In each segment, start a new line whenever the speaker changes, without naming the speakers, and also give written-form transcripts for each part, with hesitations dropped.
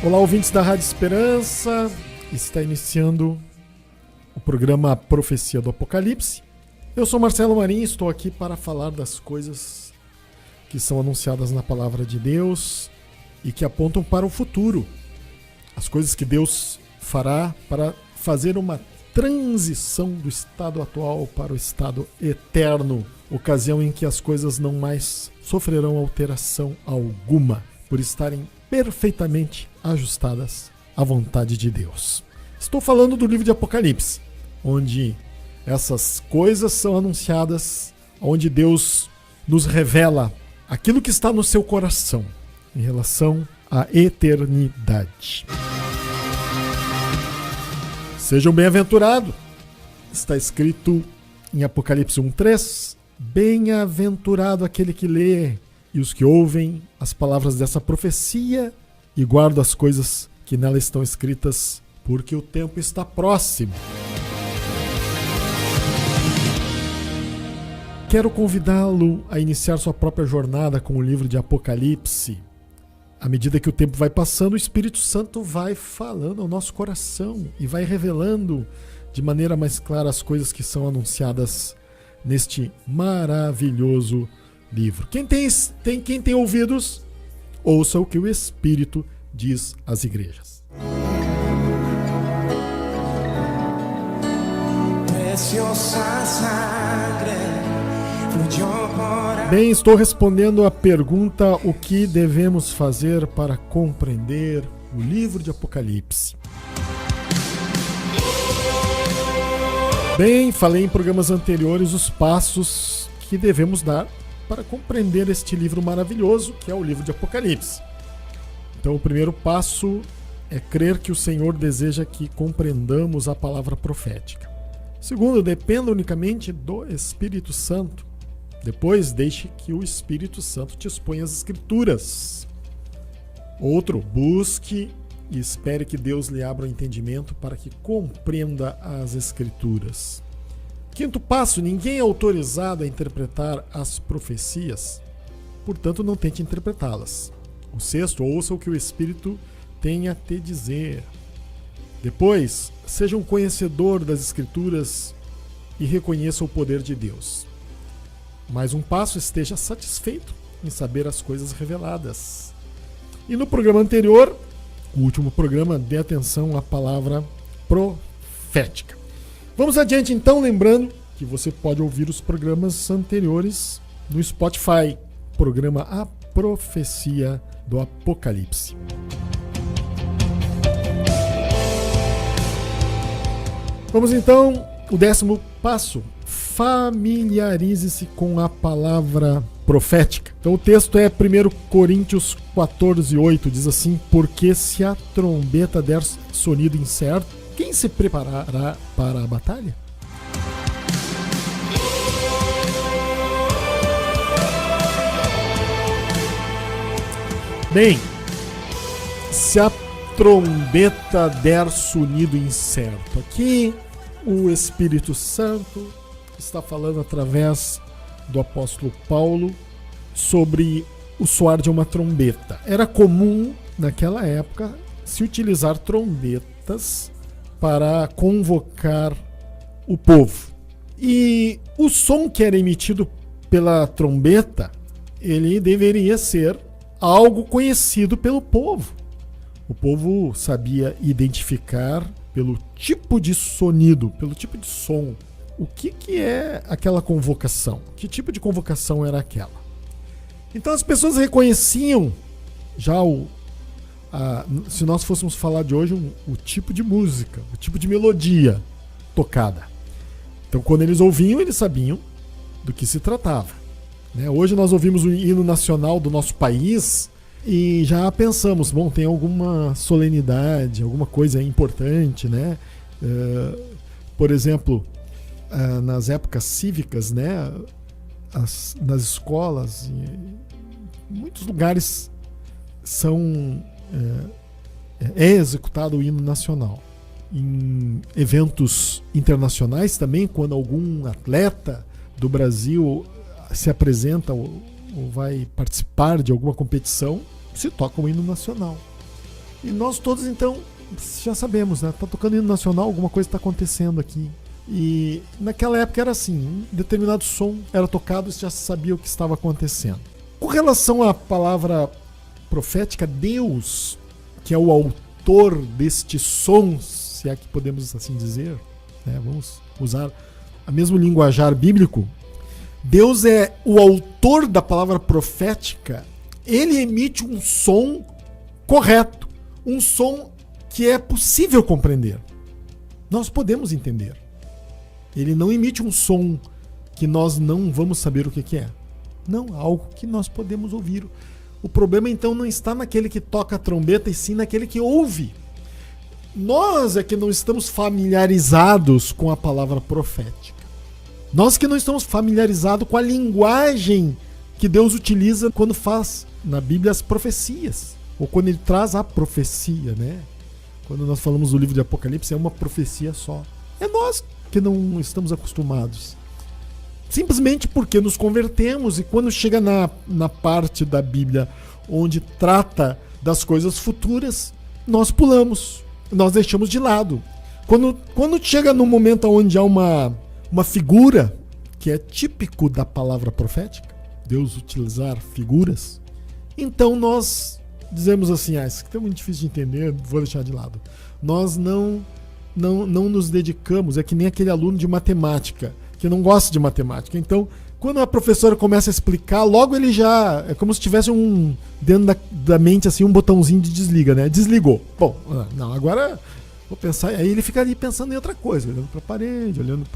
Olá, ouvintes da Rádio Esperança. Está iniciando o programa Profecia do Apocalipse. Eu sou Marcelo Marinho e estou aqui para falar das coisas que são anunciadas na Palavra de Deus e que apontam para o futuro. As coisas que Deus fará para fazer uma transição do estado atual para o estado eterno, ocasião em que as coisas não mais sofrerão alteração alguma, por estarem perfeitamente ajustadas à vontade de Deus. Estou falando do livro de Apocalipse, onde essas coisas são anunciadas, onde Deus nos revela aquilo que está no seu coração em relação à eternidade. Sejam bem-aventurados. Está escrito em Apocalipse 1:3, bem-aventurado aquele que lê e os que ouvem as palavras dessa profecia e guardam as coisas que nela estão escritas, porque o tempo está próximo. Quero convidá-lo a iniciar sua própria jornada com o livro de Apocalipse. À medida que o tempo vai passando, o Espírito Santo vai falando ao nosso coração e vai revelando de maneira mais clara as coisas que são anunciadas neste maravilhoso livro. Quem tem ouvidos, ouça o que o Espírito diz às igrejas. Bem, estou respondendo à pergunta: o que devemos fazer para compreender o livro de Apocalipse? Bem, falei em programas anteriores os passos que devemos dar para compreender este livro maravilhoso, que é o livro de Apocalipse. Então, o primeiro passo é crer que o Senhor deseja que compreendamos a palavra profética. Segundo, dependa unicamente do Espírito Santo. Depois, deixe que o Espírito Santo te exponha as Escrituras. Outro, busque e espere que Deus lhe abra o entendimento para que compreenda as Escrituras. Quinto passo, ninguém é autorizado a interpretar as profecias, portanto não tente interpretá-las. O sexto, ouça o que o Espírito tem a te dizer. Depois, seja um conhecedor das Escrituras e reconheça o poder de Deus. Mais um passo, esteja satisfeito em saber as coisas reveladas. E no programa anterior, o último programa, dê atenção à palavra profética. Vamos adiante então, lembrando que você pode ouvir os programas anteriores no Spotify, programa A Profecia do Apocalipse. Vamos então, o 10º passo. Familiarize-se com a palavra profética. Então o texto é 1 Coríntios 14:8, diz assim: porque se a trombeta der sonido incerto, quem se preparará para a batalha? Bem, se a trombeta der sonido incerto, aqui o Espírito Santo está falando através do apóstolo Paulo sobre o soar de uma trombeta. Era comum naquela época se utilizar trombetas para convocar o povo. E o som que era emitido pela trombeta, ele deveria ser algo conhecido pelo povo. O povo sabia identificar pelo tipo de sonido, pelo tipo de som, o que é aquela convocação? Que tipo de convocação era aquela? Então as pessoas reconheciam já se nós fôssemos falar de hoje, o tipo de música, o tipo de melodia tocada. Então quando eles ouviam, eles sabiam do que se tratava. Hoje nós ouvimos o hino nacional do nosso país e já pensamos, bom, tem alguma solenidade, alguma coisa importante, né? Por exemplo, nas épocas cívicas, né, nas escolas, em muitos lugares é executado o hino nacional. Em eventos internacionais também, quando algum atleta do Brasil se apresenta ou vai participar de alguma competição, se toca o hino nacional. E nós todos, então, já sabemos, né? Tá tocando hino nacional, alguma coisa está acontecendo aqui. E naquela época era assim, um determinado som era tocado e já sabia o que estava acontecendo. Com relação à palavra profética, Deus, que é o autor deste som, se é que podemos assim dizer, né? Vamos usar o mesmo linguajar bíblico. Deus é o autor da palavra profética. Ele emite um som correto, um som que é possível compreender. Nós podemos entender. Ele não emite um som que nós não vamos saber o que é. Não, algo que nós podemos ouvir. O problema então não está naquele que toca a trombeta, e sim naquele que ouve. Nós é que não estamos familiarizados com a palavra profética. Nós que não estamos familiarizados com a linguagem que Deus utiliza quando faz na Bíblia as profecias, ou quando ele traz a profecia, né? Quando nós falamos do livro de Apocalipse, é uma profecia só. É nós que não estamos acostumados. Simplesmente porque nos convertemos, e quando chega na parte da Bíblia onde trata das coisas futuras, nós pulamos, nós deixamos de lado. Quando chega no momento onde há uma figura que é típico da palavra profética, Deus utilizar figuras, então nós dizemos assim, isso aqui é muito difícil de entender, vou deixar de lado. Nós não nos dedicamos, é que nem aquele aluno de matemática, que não gosta de matemática. Então, quando a professora começa a explicar, logo ele já, é como se tivesse dentro da mente assim, um botãozinho de desliga, né? Desligou. Bom, não, agora vou pensar, aí ele fica ali pensando em outra coisa, olhando para a parede, olhando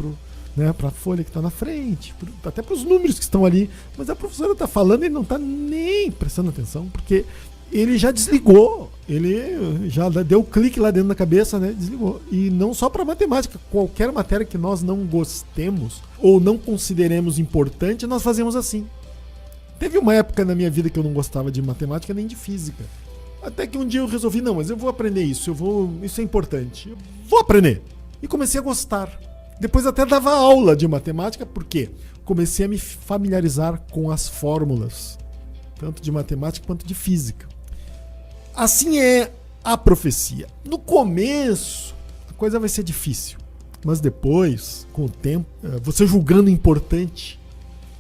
para a folha que está na frente, até para os números que estão ali, mas a professora está falando e ele não está nem prestando atenção, porque ele já desligou, ele já deu clique lá dentro da cabeça, né? Desligou. E não só para matemática, qualquer matéria que nós não gostemos ou não consideremos importante, nós fazemos assim. Teve uma época na minha vida que eu não gostava de matemática nem de física. Até que um dia eu resolvi, não, mas eu vou aprender isso, isso é importante. Eu vou aprender. E comecei a gostar. Depois até dava aula de matemática, porque comecei a me familiarizar com as fórmulas, tanto de matemática quanto de física. Assim é a profecia. No começo, a coisa vai ser difícil. Mas depois, com o tempo, você julgando importante,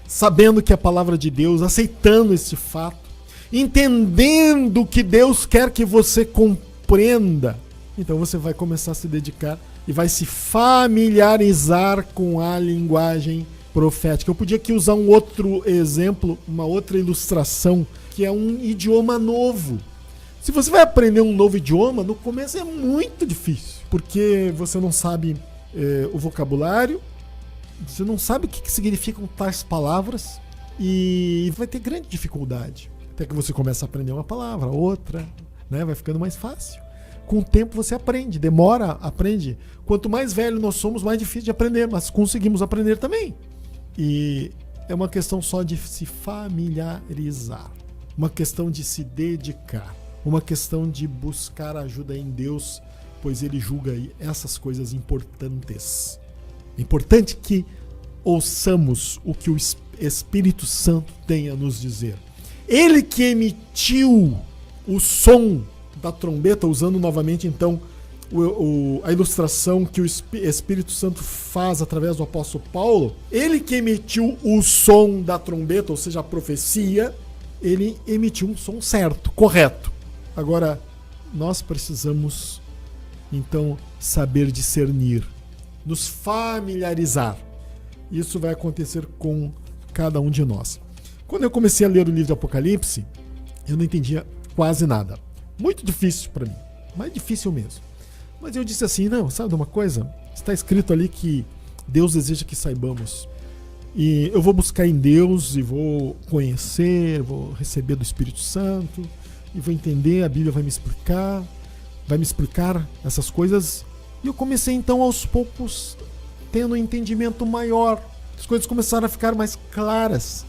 sabendo que é a palavra de Deus, aceitando esse fato, entendendo que Deus quer que você compreenda, então você vai começar a se dedicar e vai se familiarizar com a linguagem profética. Eu podia aqui usar um outro exemplo, uma outra ilustração, que é um idioma novo. Se você vai aprender um novo idioma, no começo é muito difícil, porque você não sabe o vocabulário, você não sabe o que significam tais palavras e vai ter grande dificuldade. Até que você começa a aprender uma palavra, outra, né? Vai ficando mais fácil. Com o tempo você aprende, demora, aprende. Quanto mais velho nós somos, mais difícil de aprender, mas conseguimos aprender também. E é uma questão só de se familiarizar, uma questão de se dedicar, uma questão de buscar ajuda em Deus, pois Ele julga essas coisas importantes. É importante que ouçamos o que o Espírito Santo tem a nos dizer. Ele que emitiu o som da trombeta, usando novamente então a ilustração que o Espírito Santo faz através do apóstolo Paulo, ele que emitiu o som da trombeta, ou seja, a profecia, ele emitiu um som certo, correto. Agora, nós precisamos então saber discernir, nos familiarizar. Isso vai acontecer com cada um de nós. Quando eu comecei a ler o livro de Apocalipse, eu não entendia quase nada. Muito difícil para mim, mais difícil mesmo. Mas eu disse assim, não, sabe de uma coisa? Está escrito ali que Deus deseja que saibamos. E eu vou buscar em Deus e vou conhecer, vou receber do Espírito Santo e vou entender, a Bíblia vai me explicar essas coisas. E eu comecei então aos poucos tendo um entendimento maior. As coisas começaram a ficar mais claras.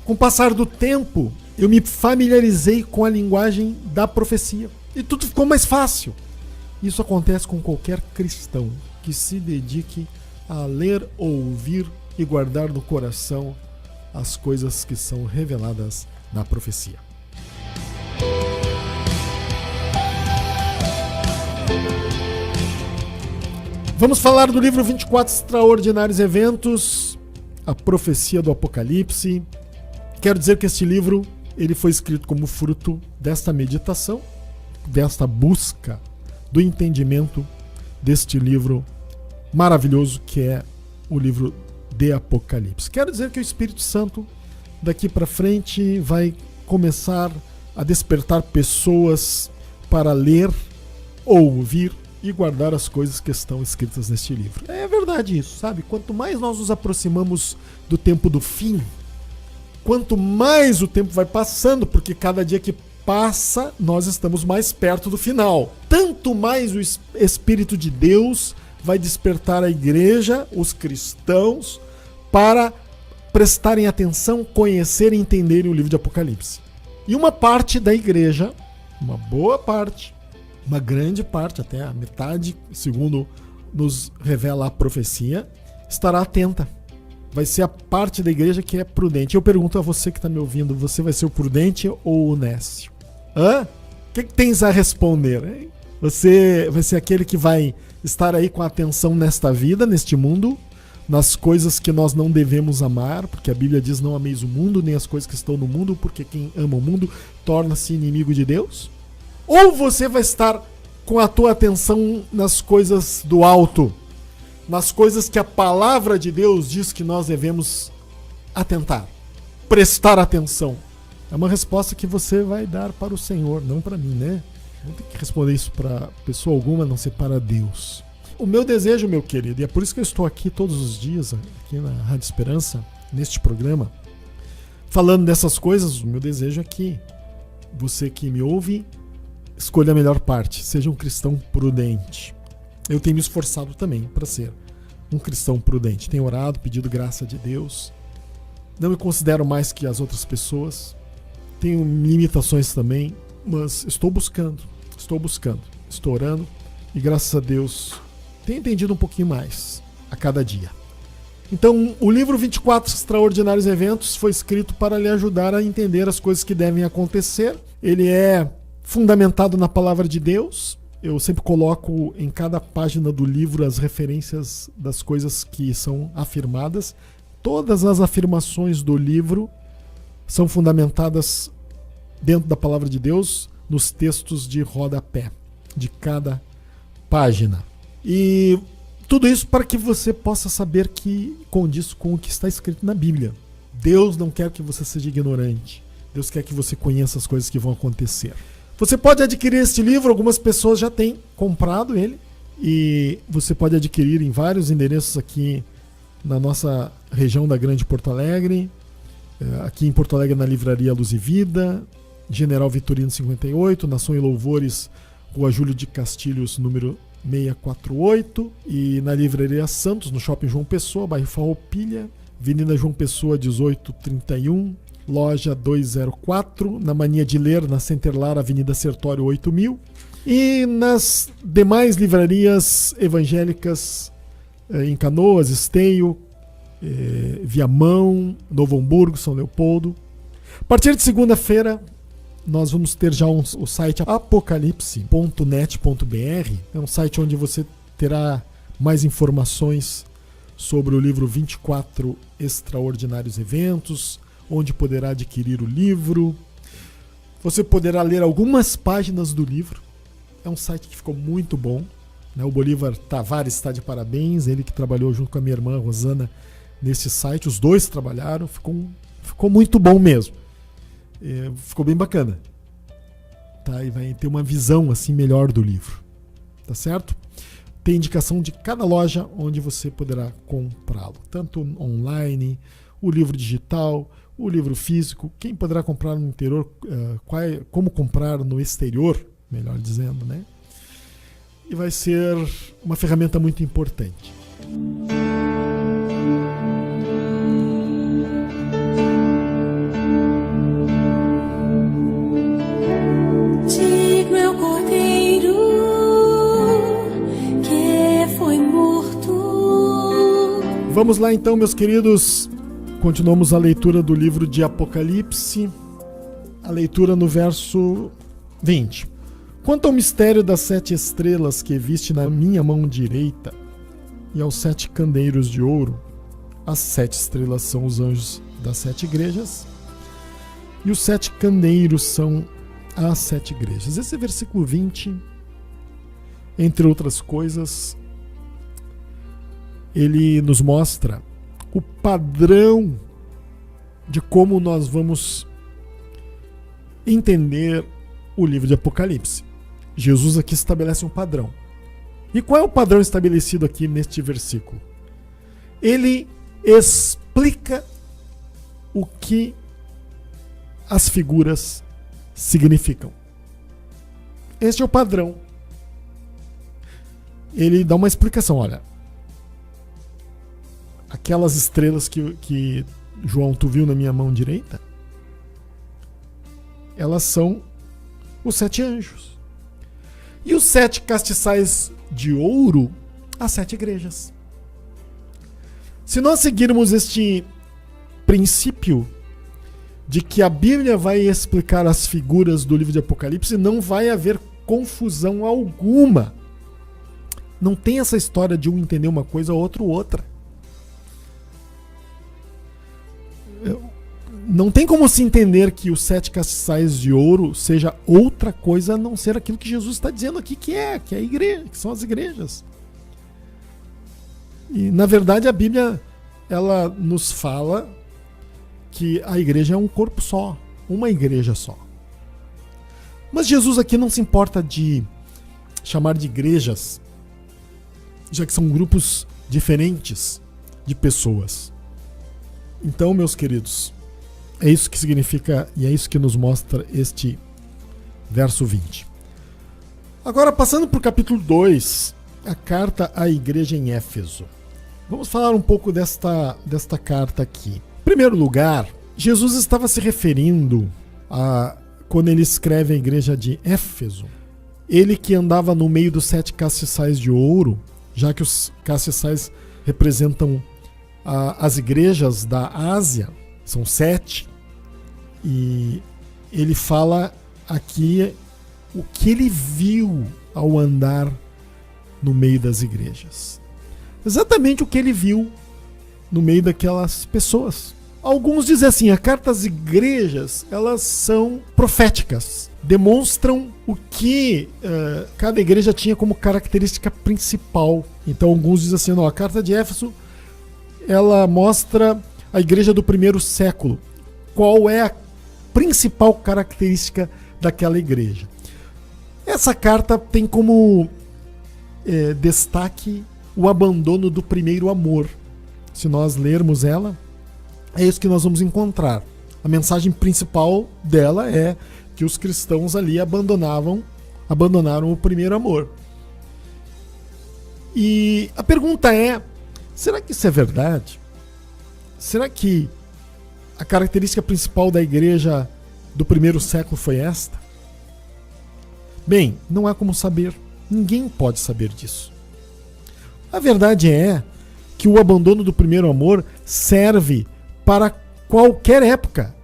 Com o passar do tempo, eu me familiarizei com a linguagem da profecia. E tudo ficou mais fácil. Isso acontece com qualquer cristão que se dedique a ler, ouvir e guardar no coração as coisas que são reveladas na profecia. Vamos falar do livro 24 Extraordinários Eventos, a profecia do Apocalipse. Quero dizer que este livro ele foi escrito como fruto desta meditação, desta busca do entendimento deste livro maravilhoso que é o livro de Apocalipse. Quero dizer que o Espírito Santo daqui para frente vai começar a despertar pessoas para ler, ouvir e guardar as coisas que estão escritas neste livro. É verdade isso, sabe? Quanto mais nós nos aproximamos do tempo do fim, quanto mais o tempo vai passando, porque cada dia que passa, nós estamos mais perto do final. Tanto mais o Espírito de Deus vai despertar a igreja, os cristãos, para prestarem atenção, conhecerem e entenderem o livro de Apocalipse. E uma parte da igreja, uma boa parte, uma grande parte, até a metade, segundo nos revela a profecia, estará atenta. Vai ser a parte da igreja que é prudente. Eu pergunto a você que está me ouvindo, você vai ser o prudente ou o nécio? Hã? O que tens a responder? Hein? Você vai ser aquele que vai estar aí com atenção nesta vida, neste mundo, nas coisas que nós não devemos amar, porque a Bíblia diz: não ameis o mundo, nem as coisas que estão no mundo, porque quem ama o mundo torna-se inimigo de Deus? Ou você vai estar com a tua atenção nas coisas do alto, nas coisas que a palavra de Deus diz que nós devemos atentar, prestar atenção? É uma resposta que você vai dar para o Senhor, não para mim, né? Não tem que responder isso para pessoa alguma, a não ser para Deus. O meu desejo, meu querido, e é por isso que eu estou aqui todos os dias, aqui na Rádio Esperança, neste programa, falando dessas coisas, o meu desejo é que você que me ouve, escolha a melhor parte, seja um cristão prudente. Eu tenho me esforçado também para ser um cristão prudente. Tenho orado, pedido graça de Deus. Não me considero mais que as outras pessoas. Tenho limitações também, mas estou buscando, estou orando e graças a Deus tenho entendido um pouquinho mais a cada dia. Então, o livro 24 Extraordinários Eventos foi escrito para lhe ajudar a entender as coisas que devem acontecer. Ele é fundamentado na palavra de Deus. Eu sempre coloco em cada página do livro as referências das coisas que são afirmadas. Todas as afirmações do livro são fundamentadas dentro da palavra de Deus, nos textos de rodapé de cada página. E tudo isso para que você possa saber que condiz com o que está escrito na Bíblia. Deus não quer que você seja ignorante. Deus quer que você conheça as coisas que vão acontecer. Você pode adquirir este livro, algumas pessoas já têm comprado ele, e você pode adquirir em vários endereços aqui na nossa região da Grande Porto Alegre, aqui em Porto Alegre na Livraria Luz e Vida, General Vitorino 58, Nação e Louvores, Rua Júlio de Castilhos, número 648, e na Livraria Santos, no Shopping João Pessoa, bairro Farroupilha, Avenida João Pessoa 1831, loja 204, na Mania de Ler, na Centerlar, Avenida Sertório 8000, e nas demais livrarias evangélicas em Canoas, Esteio, Viamão, Novo Hamburgo, São Leopoldo. A partir de segunda-feira, nós vamos ter já o site apocalipse.net.br. É um site onde você terá mais informações sobre o livro 24 Extraordinários Eventos, onde poderá adquirir o livro. Você poderá ler algumas páginas do livro. É um site que ficou muito bom, né? O Bolívar Tavares está de parabéns, ele que trabalhou junto com a minha irmã Rosana nesse site. Os dois trabalharam, ficou muito bom mesmo. Ficou bem bacana, tá? E vai ter uma visão assim melhor do livro, tá certo? Tem indicação de cada loja onde você poderá comprá-lo, tanto online, o livro digital, o livro físico. Quem poderá comprar no interior, como comprar no exterior, melhor dizendo, né? E vai ser uma ferramenta muito importante. Vamos lá então, meus queridos, continuamos a leitura do livro de Apocalipse, a leitura no verso 20. Quanto ao mistério das 7 estrelas que viste na minha mão direita, e aos 7 candeeiros de ouro. As 7 estrelas são os anjos das 7 igrejas e os 7 candeeiros são as 7 igrejas. Esse versículo 20, entre outras coisas, ele nos mostra o padrão de como nós vamos entender o livro de Apocalipse. Jesus aqui estabelece um padrão. E qual é o padrão estabelecido aqui neste versículo? Ele explica o que as figuras significam. Este é o padrão. Ele dá uma explicação, olha. Aquelas estrelas que João, tu viu na minha mão direita, elas são os 7 anjos. E os 7 castiçais de ouro, as 7 igrejas. Se nós seguirmos este princípio de que a Bíblia vai explicar as figuras do livro de Apocalipse, não vai haver confusão alguma. Não tem essa história de um entender uma coisa, outro outra. Não tem como se entender que os 7 castiçais de ouro seja outra coisa a não ser aquilo que Jesus está dizendo aqui que é a igreja, que são as igrejas. E na verdade a Bíblia, ela nos fala que a igreja é um corpo só, uma igreja só. Mas Jesus aqui não se importa de chamar de igrejas, já que são grupos diferentes de pessoas. Então, meus queridos, é isso que significa e é isso que nos mostra este verso 20. Agora, passando para o capítulo 2, a carta à igreja em Éfeso. Vamos falar um pouco desta carta aqui. Em primeiro lugar, Jesus estava se referindo a quando ele escreve a igreja de Éfeso. Ele que andava no meio dos 7 castiçais de ouro, já que os castiçais representam as igrejas da Ásia, são 7, e ele fala aqui o que ele viu ao andar no meio das igrejas. Exatamente o que ele viu no meio daquelas pessoas. Alguns dizem assim, a carta às igrejas, elas são proféticas, demonstram o que cada igreja tinha como característica principal. Então alguns dizem assim, não, a carta de Éfeso, ela mostra a igreja do primeiro século. Qual é a principal característica daquela igreja? Essa carta tem como destaque o abandono do primeiro amor. Se nós lermos ela, é isso que nós vamos encontrar. A mensagem principal dela é que os cristãos ali abandonaram o primeiro amor. E a pergunta é, será que isso é verdade? Será que a característica principal da igreja do primeiro século foi esta? Bem, não há como saber. Ninguém pode saber disso. A verdade é que o abandono do primeiro amor serve para qualquer época.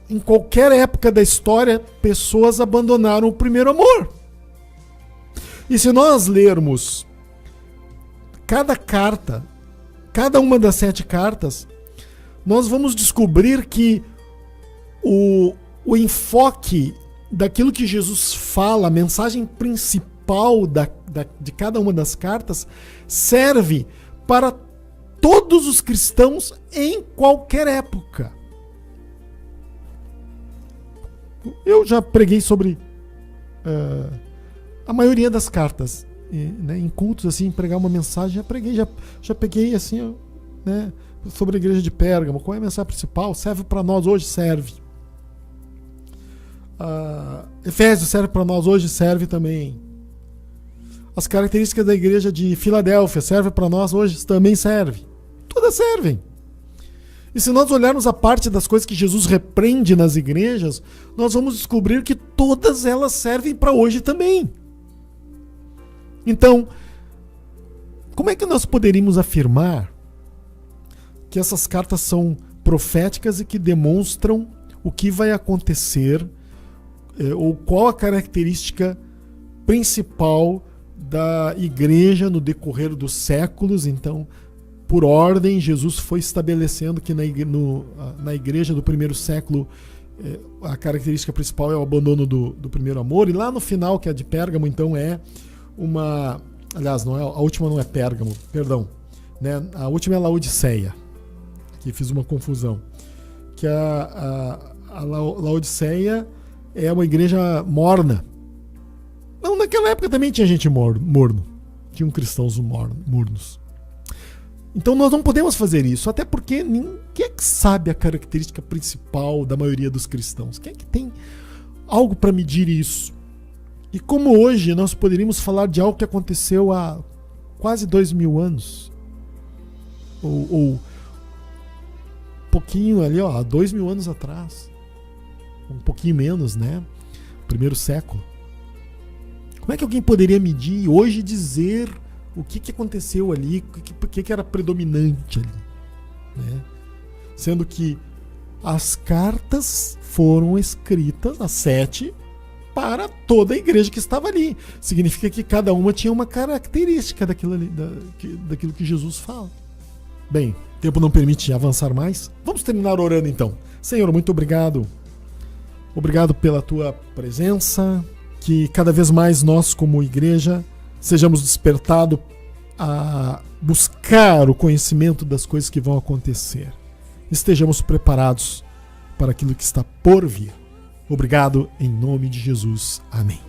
Em qualquer época da história, pessoas abandonaram o primeiro amor. E se nós lermos cada carta, cada uma das 7 cartas, nós vamos descobrir que o enfoque daquilo que Jesus fala, a mensagem principal de cada uma das cartas, serve para todos os cristãos em qualquer época. Eu já preguei sobre a maioria das cartas, né, em cultos, assim, pregar uma mensagem, já peguei assim, né, sobre a igreja de Pérgamo. Qual é a mensagem principal? Serve para nós hoje? Serve. Efésios serve para nós hoje? Serve também. As características da igreja de Filadélfia serve para nós hoje? Também serve. Todas servem. E se nós olharmos a parte das coisas que Jesus repreende nas igrejas, nós vamos descobrir que todas elas servem para hoje também. Então, como é que nós poderíamos afirmar que essas cartas são proféticas e que demonstram o que vai acontecer ou qual a característica principal da igreja no decorrer dos séculos. Então, por ordem, Jesus foi estabelecendo que na igreja do primeiro século a característica principal é o abandono do primeiro amor. E lá no final, que é de Pérgamo, então é uma... Aliás, a última não é Pérgamo, perdão. Né? A última é Laodiceia, que fiz uma confusão. Que a Laodiceia é uma igreja morna. Não, naquela época também tinha gente morno. Tinham cristãos mornos. Então nós não podemos fazer isso, até porque quem é que sabe a característica principal da maioria dos cristãos? Quem é que tem algo para medir isso? E como hoje nós poderíamos falar de algo que aconteceu há quase 2000 anos? Ou pouquinho ali, há 2000 anos atrás. Um pouquinho menos, né? Primeiro século. Como é que alguém poderia medir e hoje dizer o que aconteceu ali, o que era predominante ali, né? Sendo que as cartas foram escritas, as 7, para toda a igreja que estava ali. Significa que cada uma tinha uma característica daquilo ali, daquilo que Jesus fala. Bem, o tempo não permite avançar mais. Vamos terminar orando então. Senhor, muito obrigado. Obrigado pela tua presença. Que cada vez mais nós, como igreja, sejamos despertados a buscar o conhecimento das coisas que vão acontecer. Estejamos preparados para aquilo que está por vir. Obrigado em nome de Jesus. Amém.